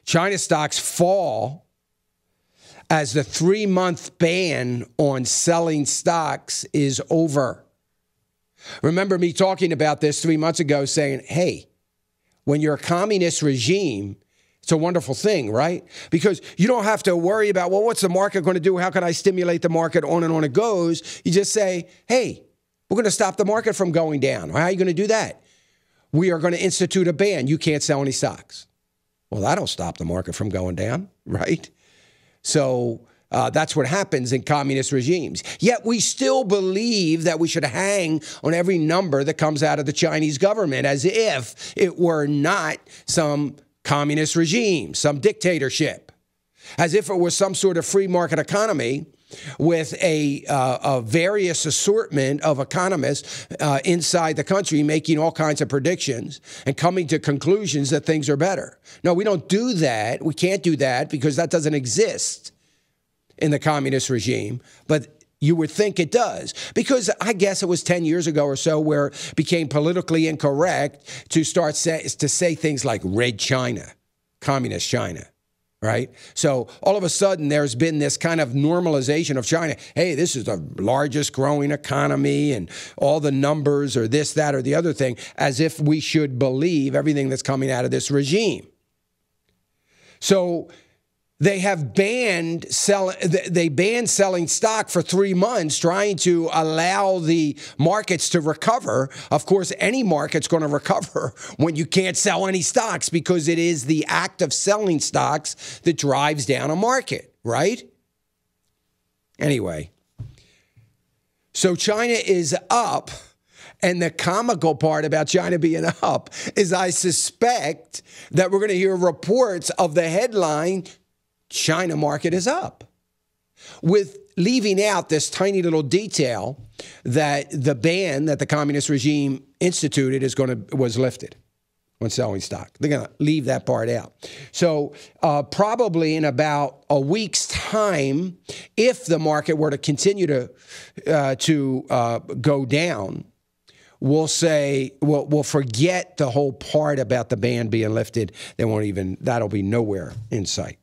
China stocks fall as the 3-month ban on selling stocks is over. Remember me talking about this 3 months ago saying, hey, when you're a communist regime, it's a wonderful thing, right? Because you don't have to worry about, well, what's the market going to do? How can I stimulate the market? On and on it goes. You just say, hey, we're going to stop the market from going down. How are you going to do that? We are going to institute a ban. You can't sell any stocks. Well, that'll stop the market from going down, right? So that's what happens in communist regimes. Yet we still believe that we should hang on every number that comes out of the Chinese government as if it were not some communist regime, some dictatorship, as if it was some sort of free market economy with a various assortment of economists inside the country making all kinds of predictions and coming to conclusions that things are better. No, we don't do that. We can't do that because that doesn't exist in the communist regime. But you would think it does, because I guess it was 10 years ago or so where it became politically incorrect to start to say things like Red China, Communist China. Right? So all of a sudden, there's been this kind of normalization of China. Hey, this is the largest growing economy and all the numbers or this, that, or the other thing, as if we should believe everything that's coming out of this regime. So they have banned selling stock for 3 months, trying to allow the markets to recover. Of course, any market's going to recover when you can't sell any stocks, because it is the act of selling stocks that drives down a market, right? Anyway, so China is up. And the comical part about China being up is I suspect that we're going to hear reports of the headline, China market is up, with leaving out this tiny little detail that the ban that the communist regime instituted was lifted on selling stock. They're going to leave that part out. So probably in about a week's time, if the market were to continue to go down, we'll say we'll forget the whole part about the ban being lifted. That'll be nowhere in sight.